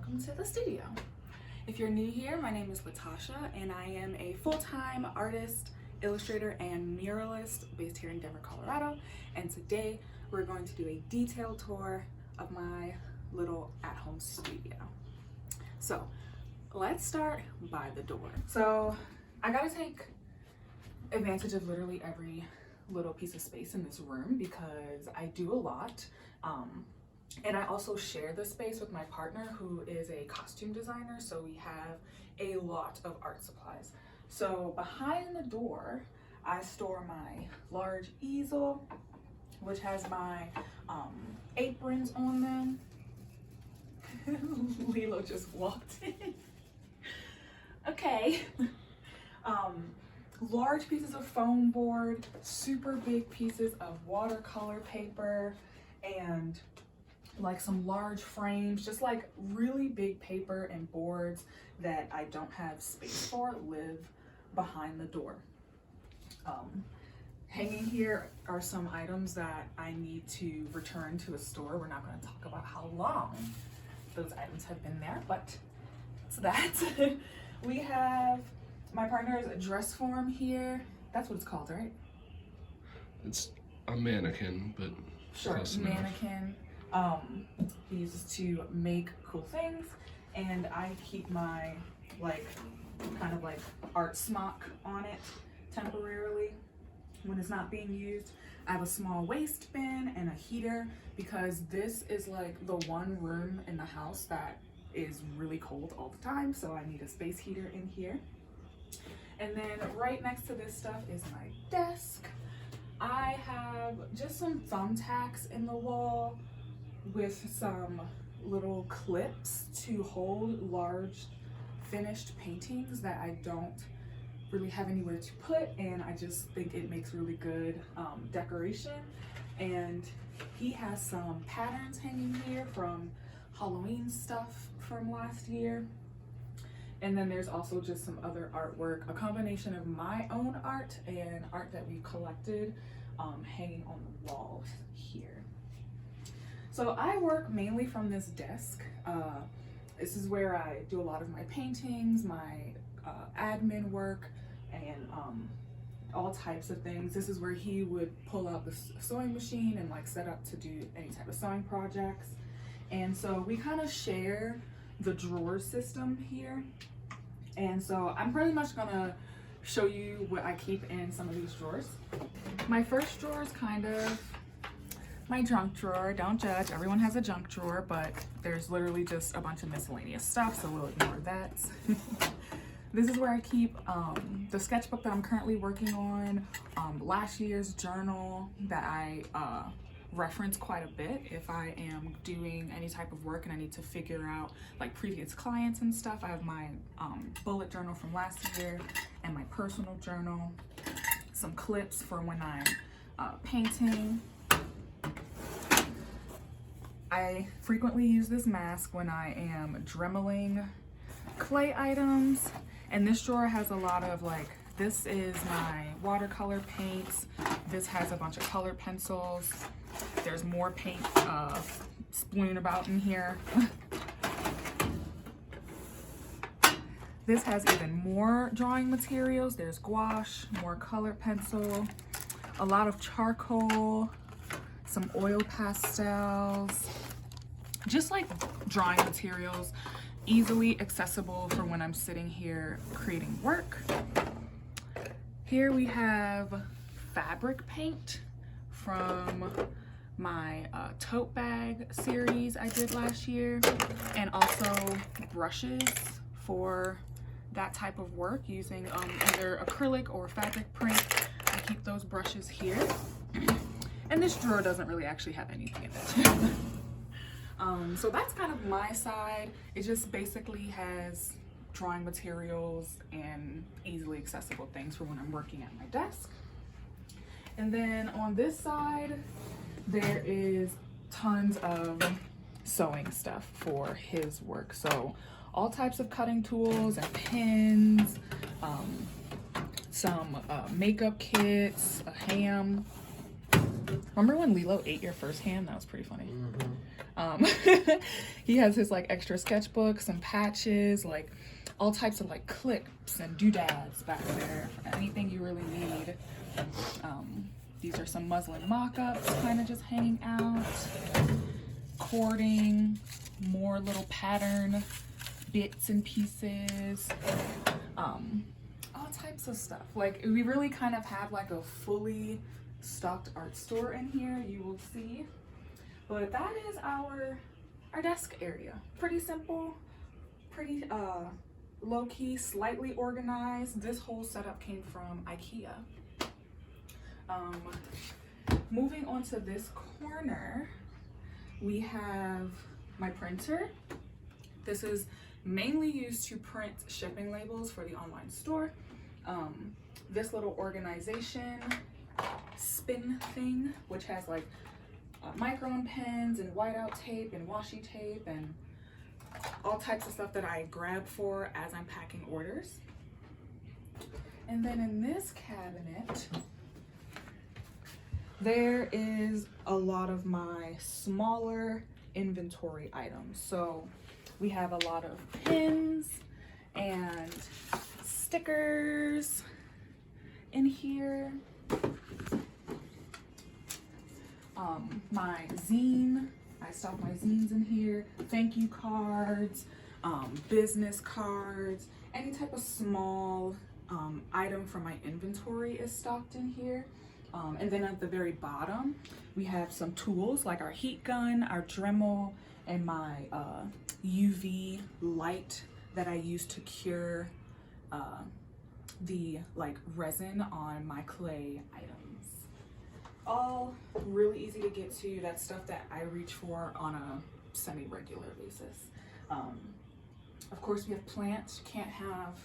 welcome to the studio. If you're new here, my name is Latasha and I am a full-time artist, illustrator, and muralist based here in Denver, Colorado. And today we're going to do a detailed tour of my little at-home studio. So let's start by the door. So I gotta take advantage of literally every little piece of space in this room because I do a lot. And I also share the space with my partner who is a costume designer, so we have a lot of art supplies. So behind the door, I store my large easel, which has my aprons on them. Lilo just walked in. Okay. Large pieces of foam board, super big pieces of watercolor paper, and like some large frames, just like really big paper and boards that I don't have space for live behind the door. Hanging here are some items that I need to return to a store. We're not going to talk about how long those items have been there, but it's that. We have my partner's dress form here. That's what it's called, right? It's a mannequin, but sure, mannequin. He uses to make cool things, and I keep my kind of art smock on it temporarily when it's not being used. I have a small waste bin and a heater because this is like the one room in the house that is really cold all the time, so I need a space heater in here. And then right next to this stuff is my desk. I have just some thumbtacks in the wall with some little clips to hold large finished paintings that I don't really have anywhere to put, and I just think it makes really good decoration. And he has some patterns hanging here from Halloween stuff from last year. And then there's also just some other artwork, a combination of my own art and art that we've collected hanging on the wall here. So I work mainly from this desk. This is where I do a lot of my paintings, my admin work, and all types of things. This is where he would pull out the sewing machine and set up to do any type of sewing projects. And so we kind of share the drawer system here. And so I'm pretty much gonna show you what I keep in some of these drawers. My first drawer is kind of my junk drawer. Don't judge, everyone has a junk drawer, but there's literally just a bunch of miscellaneous stuff, so we'll ignore that. This is where I keep the sketchbook that I'm currently working on, last year's journal that I reference quite a bit if I am doing any type of work and I need to figure out previous clients and stuff. I have my bullet journal from last year and my personal journal, some clips for when I'm painting. I frequently use this mask when I am dremeling clay items, and this drawer has a lot of this is my watercolor paints. This has a bunch of color pencils. There's more paint sploon about in here. This has even more drawing materials. There's gouache, more color pencil, a lot of charcoal, some oil pastels, just drawing materials, easily accessible for when I'm sitting here creating work. Here we have fabric paint from my tote bag series I did last year, and also brushes for that type of work using either acrylic or fabric print. I keep those brushes here. And this drawer doesn't really actually have anything in it. So that's kind of my side. It just basically has drawing materials and easily accessible things for when I'm working at my desk. And then on this side, there is tons of sewing stuff for his work. So all types of cutting tools and pins, some makeup kits, a ham, Remember when Lilo ate your first hand? That was pretty funny. He has his like extra sketchbook, some patches, like all types of like clips and doodads back there for anything you really need. These are some muslin mock-ups kind of just hanging out. Cording, more little pattern bits and pieces. All types of stuff. Like we really kind of have like a fully stocked art store in here, you will see. But that is our desk area. Pretty simple, pretty low-key, slightly organized. This whole setup came from IKEA. Moving on to this corner, we have my printer. This is mainly used to print shipping labels for the online store. This little organization spin thing, which has like micron pens and whiteout tape and washi tape and all types of stuff that I grab for as I'm packing orders. And then in this cabinet, there is a lot of my smaller inventory items. So we have a lot of pins and stickers in here. My zine, I stock my zines in here, thank you cards, business cards, any type of small item from my inventory is stocked in here. And then at the very bottom, we have some tools like our heat gun, our Dremel, and my UV light that I use to cure the like resin on my clay items. All really easy to get to. That's stuff that I reach for on a semi-regular basis. Of course, we have plants. You can't have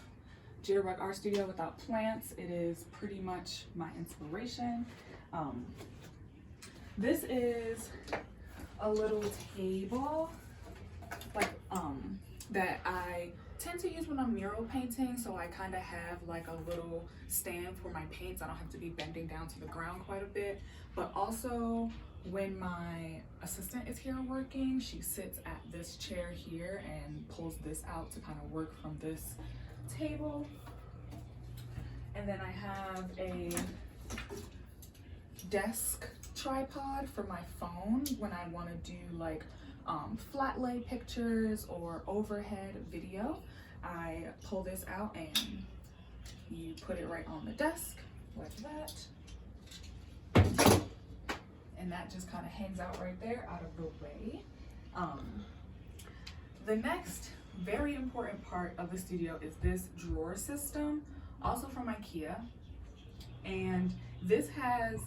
Jitterbug Art Studio without plants. It is pretty much my inspiration. This is a little table like that I tend to use when I'm mural painting, so I kind of have like a little stand for my paints. I don't have to be bending down to the ground quite a bit. But also when my assistant is here working, she sits at this chair here and pulls this out to kind of work from this table. And then I have a desk tripod for my phone when I want to do like flat lay pictures or overhead video. I pull this out and you put it right on the desk like that, and that just kind of hangs out right there out of the way. The next very important part of the studio is this drawer system, also from IKEA, and this has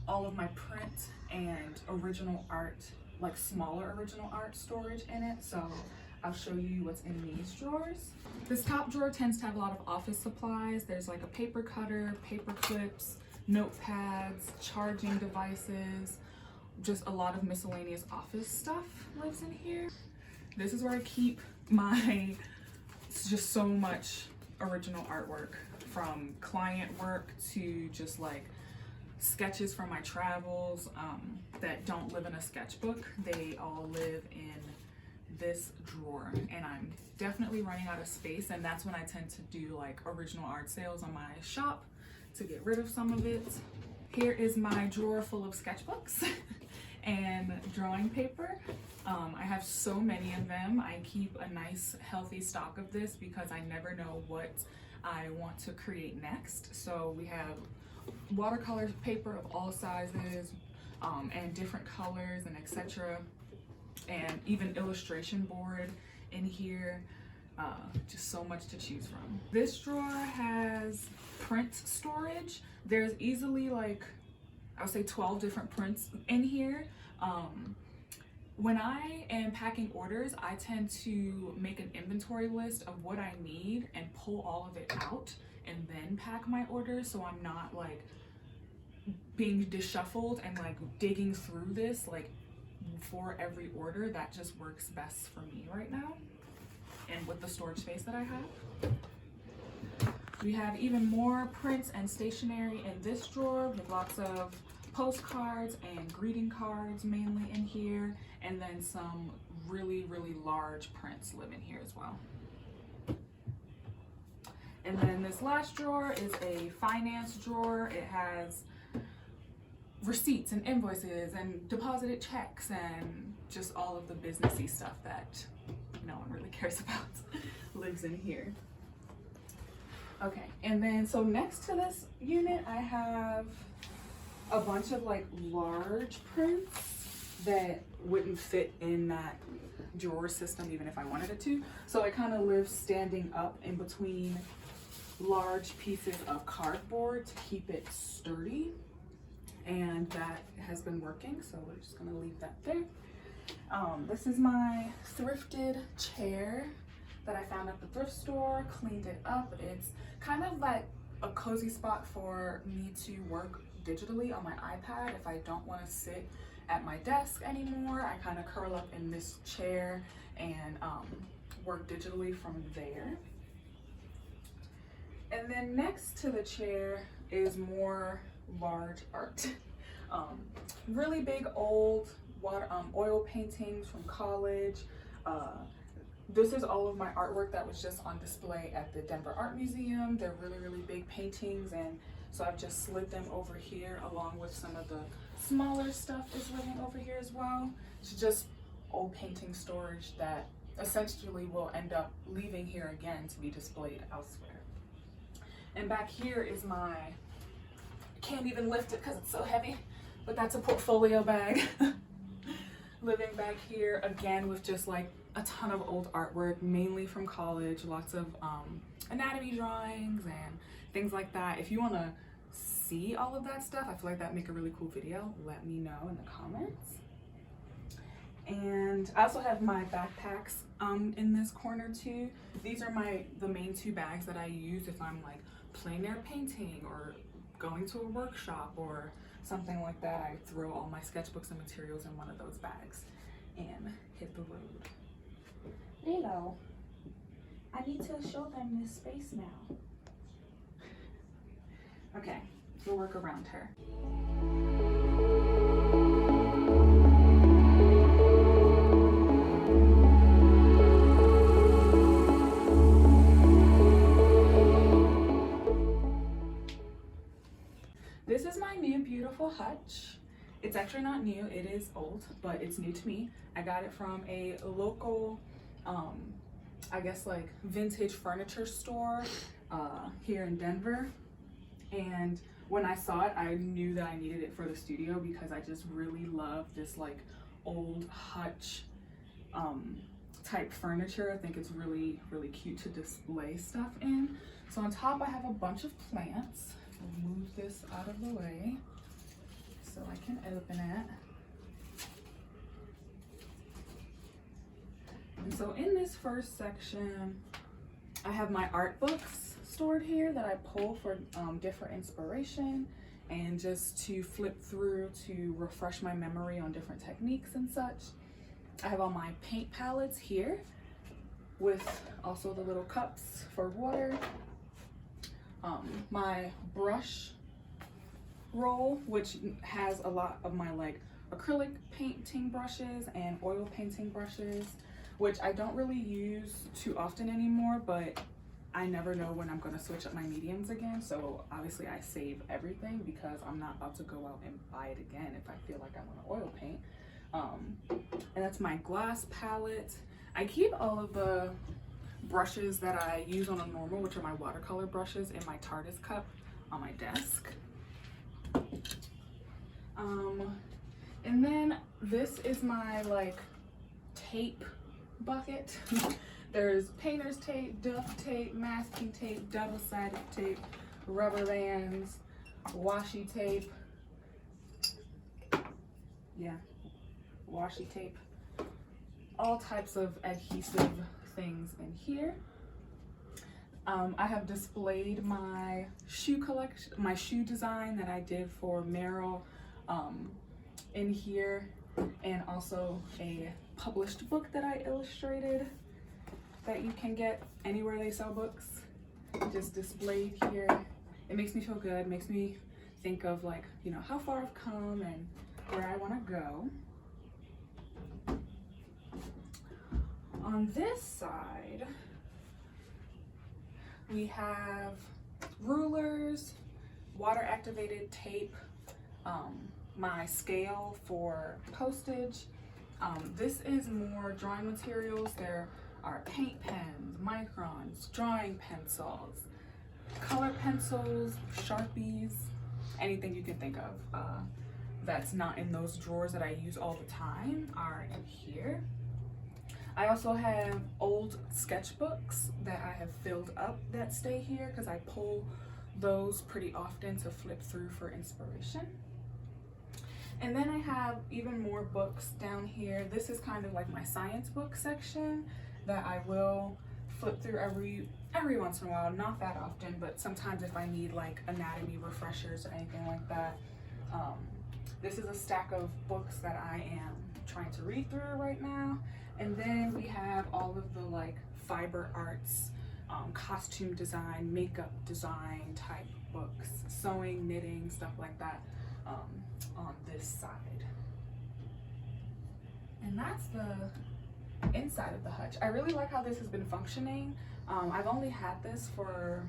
all of my print and original art, like smaller original art storage in it. So I'll show you what's in these drawers. This top drawer tends to have a lot of office supplies. There's like a paper cutter, paper clips, notepads, charging devices, just a lot of miscellaneous office stuff lives in here. This is where I keep my, it's just so much original artwork, from client work to just like sketches from my travels that don't live in a sketchbook. They all live in this drawer, and I'm definitely running out of space, and that's when I tend to do like original art sales on my shop to get rid of some of it. Here is my drawer full of sketchbooks and drawing paper. I have so many of them. I keep a nice healthy stock of this because I never know what I want to create next. So we have watercolor paper of all sizes and different colors and etc., and even illustration board in here. Just so much to choose from. This drawer has print storage. There's easily like, I would say 12 different prints in here. When I am packing orders, I tend to make an inventory list of what I need and pull all of it out and then pack my orders, so I'm not like being disshuffled and like digging through this like for every order. That just works best for me right now and with the storage space that I have. We have even more prints and stationery in this drawer with lots of postcards and greeting cards mainly in here, and then some really large prints live in here as well. And then this last drawer is a finance drawer. It has receipts and invoices and deposited checks and just all of the businessy stuff that no one really cares about lives in here. Okay, and then so next to this unit I have a bunch of like large prints that wouldn't fit in that drawer system even if I wanted it to. So it kind of lives standing up in between large pieces of cardboard to keep it sturdy, and that has been working, so we're just gonna leave that there. This is my thrifted chair that I found at the thrift store, cleaned it up. It's kind of like a cozy spot for me to work digitally on my iPad. If I don't want to sit at my desk anymore, I kind of curl up in this chair and work digitally from there. And then next to the chair is more large art. Really big old oil paintings from college. This is all of my artwork that was just on display at the Denver Art Museum. They're really big paintings, and so I've just slid them over here along with some of the smaller stuff is living over here as well. It's just old painting storage that essentially will end up leaving here again to be displayed elsewhere. And back here is my, I can't even lift it because it's so heavy, but that's a portfolio bag. Living back here again with just like a ton of old artwork, mainly from college, lots of anatomy drawings and things like that. If you want to see all of that stuff, I feel like that'd make a really cool video. Let me know in the comments. And I also have my backpacks in this corner too. These are the main two bags that I use if I'm like plein air painting or going to a workshop or something like that. I throw all my sketchbooks and materials in one of those bags and hit the road. Lilo, I need to show them this space now. Okay, we'll work around her. This is my new beautiful hutch. It's actually not new, it is old, but it's new to me. I got it from a local, I guess like vintage furniture store here in Denver. And when I saw it, I knew that I needed it for the studio because I just really love this like old hutch type furniture. I think it's really cute to display stuff in. So on top I have a bunch of plants. I'll move this out of the way so I can open it. And so in this first section, I have my art books stored here that I pull for different inspiration and just to flip through to refresh my memory on different techniques and such. I have all my paint palettes here with also the little cups for water. My brush roll, which has a lot of my like acrylic painting brushes and oil painting brushes, which I don't really use too often anymore, but I never know when I'm going to switch up my mediums again. So obviously I save everything because I'm not about to go out and buy it again if I feel like I want to oil paint. And that's my glass palette. I keep all of the brushes that I use on a normal, which are my watercolor brushes, in my TARDIS cup on my desk. And then this is my like tape bucket. There's painter's tape, duct tape, masking tape, double-sided tape, rubber bands, washi tape. Yeah, washi tape. All types of adhesive things in here. I have displayed my shoe collection, my shoe design that I did for Merrill in here, and also a published book that I illustrated that you can get anywhere they sell books, just displayed here. It makes me feel good, makes me think of like, you know, how far I've come and where I want to go. On this side, we have rulers, water activated tape, my scale for postage. This is more drawing materials. There are paint pens, microns, drawing pencils, color pencils, Sharpies, anything you can think of that's not in those drawers that I use all the time are in here. I also have old sketchbooks that I have filled up that stay here because I pull those pretty often to flip through for inspiration. And then I have even more books down here. This is kind of like my science book section that I will flip through every once in a while, not that often, but sometimes if I need like anatomy refreshers or anything like that. This is a stack of books that I am trying to read through right now. And then we have all of the like fiber arts, costume design, makeup design type books, sewing, knitting, stuff like that on this side. And that's the inside of the hutch. I really like how this has been functioning. I've only had this for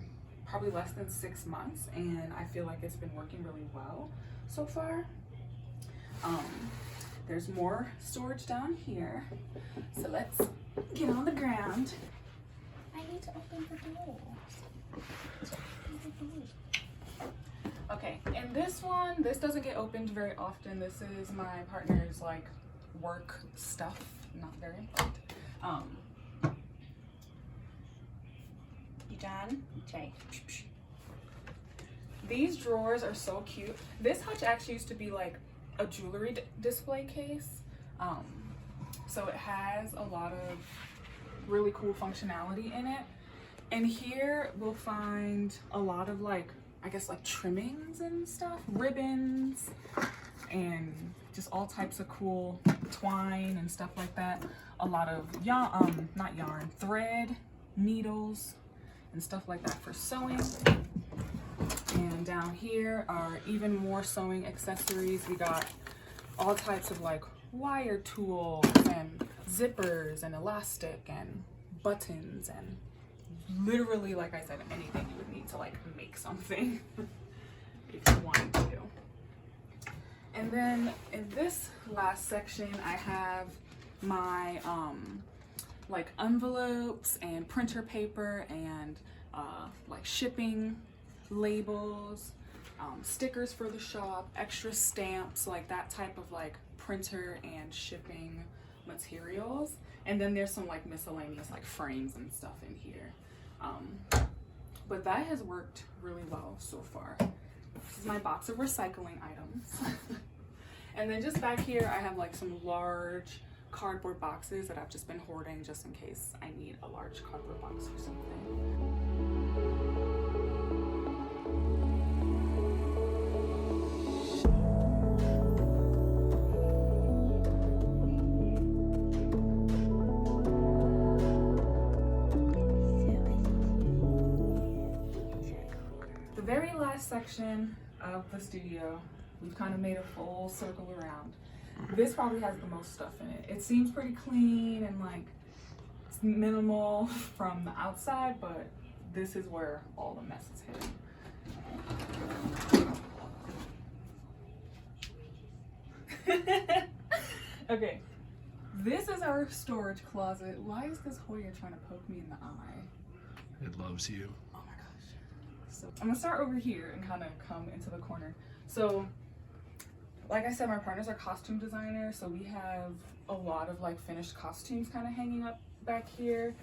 probably less than 6 months and I feel like it's been working really well so far. There's more storage down here. So let's get on the ground. I need to open the doors. Okay, and this one, this doesn't get opened very often. This is my partner's like work stuff, not very important. John, Jay. These drawers are so cute. This hutch actually used to be like a jewelry display case. So it has a lot of really cool functionality in it. And here we'll find a lot of like, I guess like trimmings and stuff, ribbons, and just all types of cool twine and stuff like that. A lot of yarn, not yarn, thread, needles, and stuff like that for sewing. And down here are even more sewing accessories. We got all types of like wire tools and zippers and elastic and buttons and literally, like I said, anything you would need to like make something if you wanted to. And then in this last section, I have my like envelopes and printer paper and like shipping labels, stickers for the shop, extra stamps, like that type of like printer and shipping materials. And then there's some like miscellaneous like frames and stuff in here. But that has worked really well so far. This is my box of recycling items. And then just back here, I have like some large cardboard boxes that I've just been hoarding just in case I need a large cardboard box for something. The very last section of the studio, we've kind of made a full circle around. This probably has the most stuff in it. It seems pretty clean and like it's minimal from the outside, but this is where all the mess is hidden. Okay, this is our storage closet. Why is this Hoya trying to poke me in the eye? It loves you. Oh my gosh. So I'm gonna start over here and kind of come into the corner. So like I said, my partner's are costume designers, so we have a lot of like finished costumes kind of hanging up back here,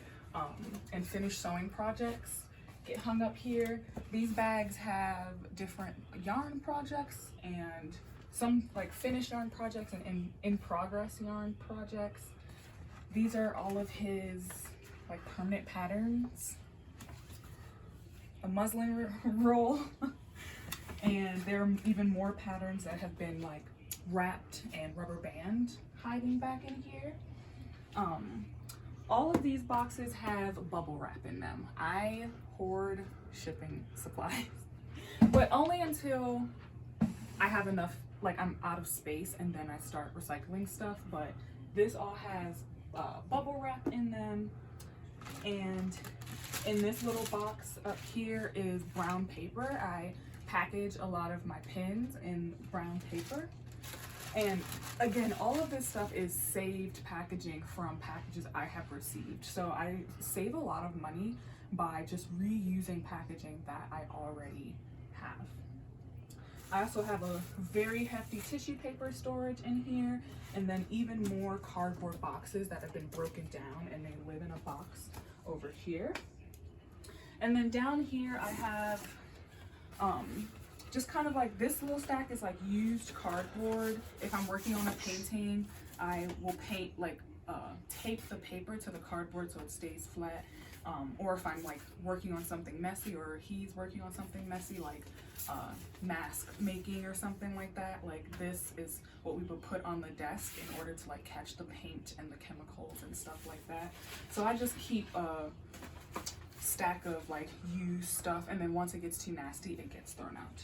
and finished sewing projects get hung up here. These bags have different yarn projects and some like finished yarn projects and in progress yarn projects. These are all of his like permanent patterns, a muslin roll. And there are even more patterns that have been like wrapped and rubber band hiding back in here. All of these boxes have bubble wrap in them. I hoard shipping supplies, but only until I have enough, like I'm out of space and then I start recycling stuff. But this all has bubble wrap in them, and in this little box up here is brown paper. I package a lot of my pins in brown paper. And again, all of this stuff is saved packaging from packages I have received. So I save a lot of money by just reusing packaging that I already have. I also have a very hefty tissue paper storage in here, and then even more cardboard boxes that have been broken down and they live in a box over here. And then down here I have just kind of like this little stack is like used cardboard. If I'm working on a painting, I will paint like tape the paper to the cardboard so it stays flat. Or if I'm like working on something messy, or he's working on something messy, like mask making or something like that, like this is what we would put on the desk in order to like catch the paint and the chemicals and stuff like that. So I just keep a stack of like used stuff, and then once it gets too nasty, it gets thrown out.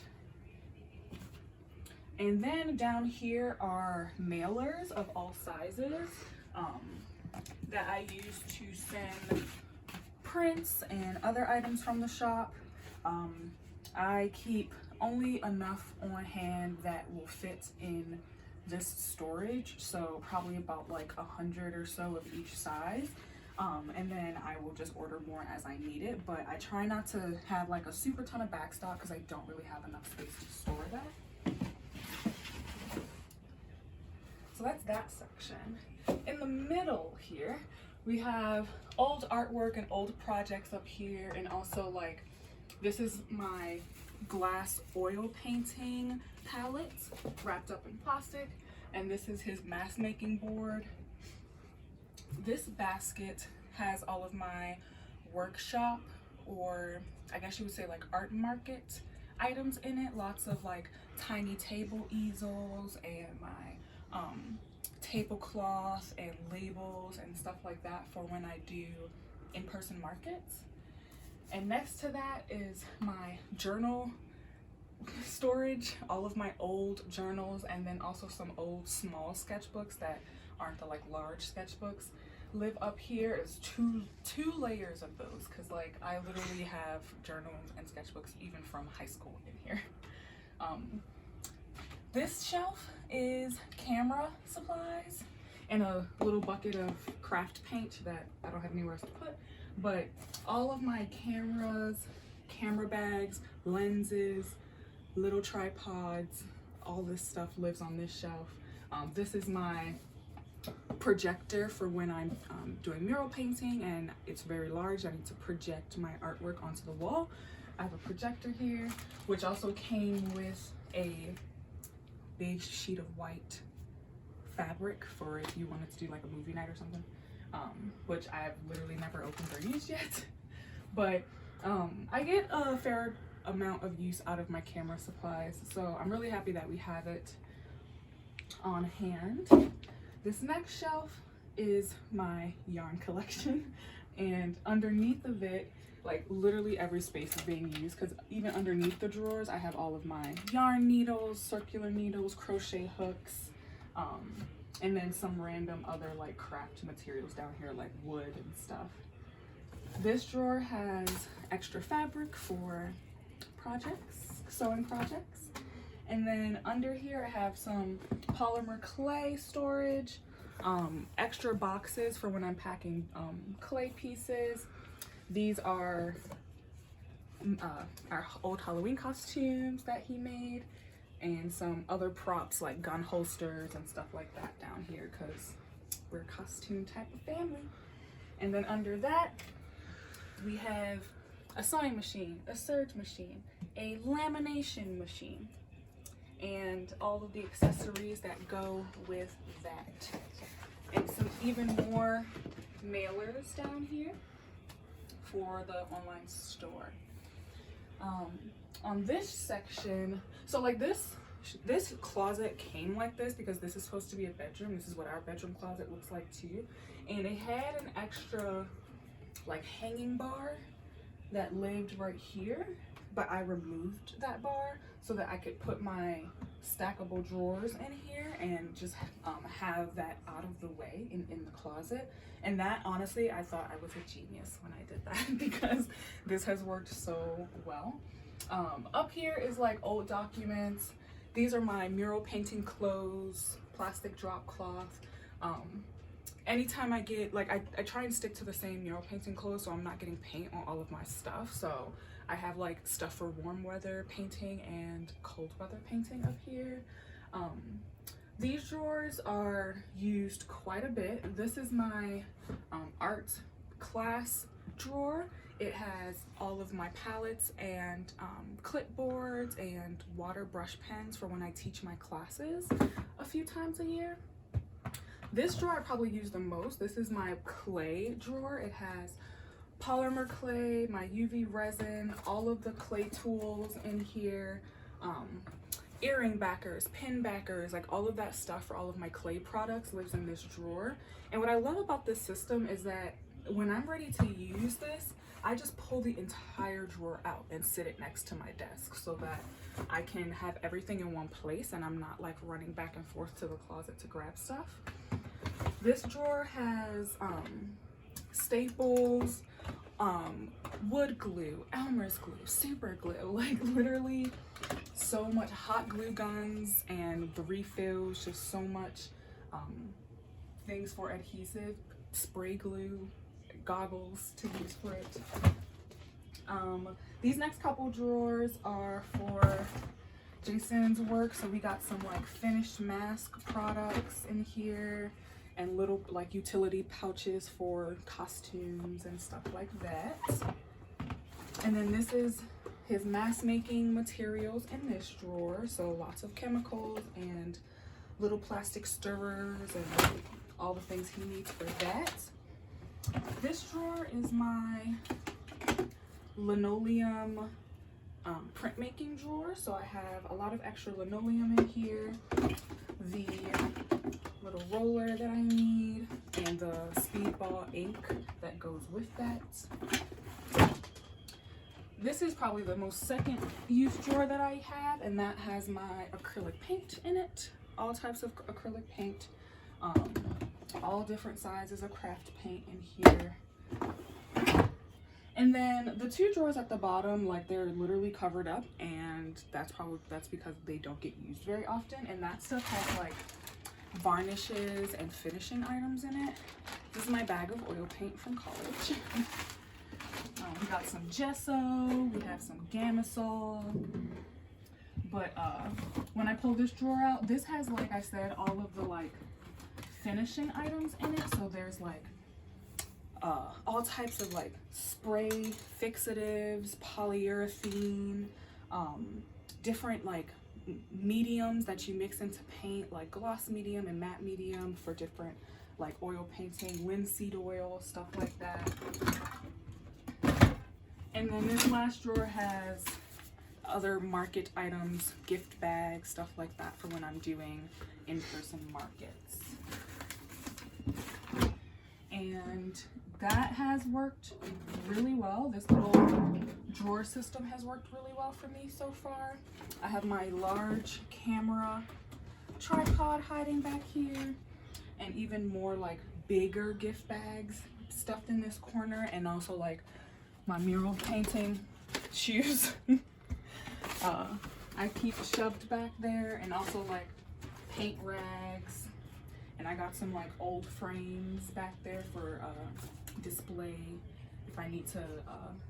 And then down here are mailers of all sizes that I use to send prints and other items from the shop. I keep only enough on hand that will fit in this storage, so probably about like 100 or so of each size. And then I will just order more as I need it, but I try not to have like a super ton of backstock because I don't really have enough space to store that. So that's that section. In the middle here, we have old artwork and old projects up here, and also like this is my glass oil painting palette wrapped up in plastic, and this is his mask making board. This basket has all of my workshop, or I guess you would say like art market items in it. Lots of like tiny table easels and my tablecloth and labels and stuff like that for when I do in-person markets. And next to that is my journal storage, all of my old journals, and then also some old small sketchbooks that aren't the like large sketchbooks live up here. Is two layers of those, because like I literally have journals and sketchbooks even from high school in here. This shelf is camera supplies and a little bucket of craft paint that I don't have anywhere else to put, but all of my cameras, camera bags, lenses, little tripods, all this stuff lives on this shelf. This is my projector for when I'm doing mural painting and it's very large. I need to project my artwork onto the wall. I have a projector here, which also came with a big sheet of white fabric for if you wanted to do like a movie night or something, which I've literally never opened or used yet. But I get a fair amount of use out of my camera supplies, so I'm really happy that we have it on hand. This next shelf is my yarn collection, and underneath of it, like literally every space is being used, because even underneath the drawers I have all of my yarn needles, circular needles, crochet hooks, and then some random other like craft materials down here like wood and stuff. This drawer has extra fabric for projects, sewing projects. And then under here I have some polymer clay storage, extra boxes for when I'm packing clay pieces. These are our old Halloween costumes that he made, and some other props like gun holsters and stuff like that down here, because we're a costume type of family. And then under that we have a sewing machine, a serge machine, a lamination machine, and all of the accessories that go with that, and some even more mailers down here for the online store. On this section, so like this closet came like this because this is supposed to be a bedroom. This is what our bedroom closet looks like too, and it had an extra like hanging bar that lived right here, but I removed that bar so that I could put my stackable drawers in here and just have that out of the way in the closet. And that, honestly, I thought I was a genius when I did that because this has worked so well. Up here is like old documents. These are my mural painting clothes, plastic drop cloth. Anytime I get, like, I try and stick to the same mural painting clothes so I'm not getting paint on all of my stuff. So I have like stuff for warm weather painting and cold weather painting up here. These drawers are used quite a bit. This is my art class drawer. It has all of my palettes and clipboards and water brush pens for when I teach my classes a few times a year. This drawer I probably use the most. This is my clay drawer. It has polymer clay, my UV resin, all of the clay tools in here, earring backers, pin backers, like all of that stuff for all of my clay products lives in this drawer. And what I love about this system is that when I'm ready to use this, I just pull the entire drawer out and sit it next to my desk so that I can have everything in one place and I'm not like running back and forth to the closet to grab stuff. This drawer has staples, wood glue, Elmer's glue, super glue, like literally so much, hot glue guns and the refills, just so much things for adhesive, spray glue, goggles to use for it. These next couple drawers are for Jason's work, so we got some like finished mask products in here and little like utility pouches for costumes and stuff like that. And then this is his mask making materials in this drawer, so lots of chemicals and little plastic stirrers and all the things he needs for that. This drawer is my linoleum printmaking drawer, so I have a lot of extra linoleum in here, the little roller that I need, and the speedball ink that goes with that. This is probably the most second use drawer that I have, and that has my acrylic paint in it, all types of acrylic paint, all different sizes of craft paint in here. And then the two drawers at the bottom, like they're literally covered up, and that's because they don't get used very often, and that stuff has like varnishes and finishing items in it. This is my bag of oil paint from college. We got some gesso, we have some Gamsol, but when I pull this drawer out, this has, like I said, all of the like finishing items in it. So there's like all types of like spray fixatives, polyurethane, different like mediums that you mix into paint, like gloss medium and matte medium for different like oil painting, linseed oil, stuff like that. And then this last drawer has other market items, gift bags, stuff like that for when I'm doing in-person markets. And that has worked really well. This little drawer system has worked really well for me so far. I have my large camera tripod hiding back here, and even more like bigger gift bags stuffed in this corner, and also like my mural painting shoes I keep shoved back there, and also like paint rags, and I got some like old frames back there for display if I need to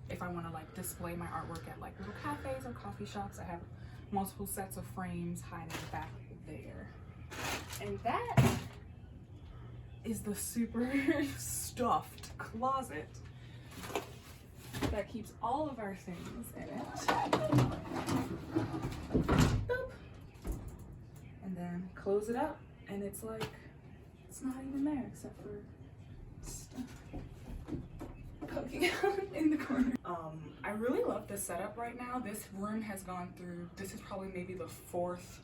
if I want to like display my artwork at like little cafes or coffee shops. I have multiple sets of frames hiding back there. And that is the super stuffed closet that keeps all of our things in it. Boop. And then close it up, and it's like, it's not even there except for stuff poking out in the corner. I really love this setup right now. This room has gone through, this is probably maybe the 4th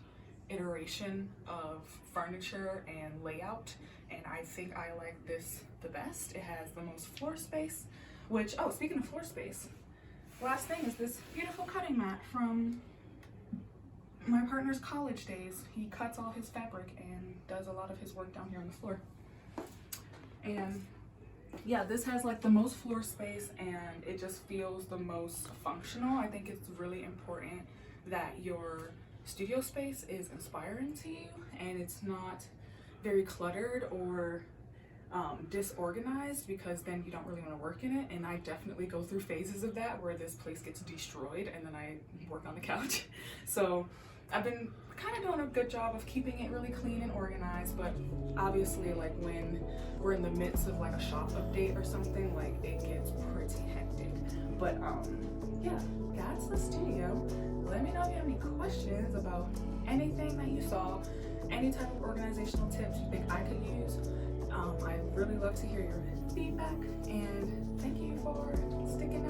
iteration of furniture and layout, and I think I like this the best. It has the most floor space, which, oh, speaking of floor space, last thing is this beautiful cutting mat from my partner's college days. He cuts all his fabric and does a lot of his work down here on the floor. And yeah, this has like the most floor space and it just feels the most functional. I think it's really important that your studio space is inspiring to you and it's not very cluttered or disorganized, because then you don't really want to work in it. And I definitely go through phases of that where this place gets destroyed and then I work on the couch. So I've been kind of doing a good job of keeping it really clean and organized, but obviously like when we're in the midst of like a shop update or something, like it gets pretty hectic. But yeah, that's the studio. Let me know if you have any questions about anything that you saw, any type of organizational tips you think I could use. I'd really love to hear your feedback, and thank you for sticking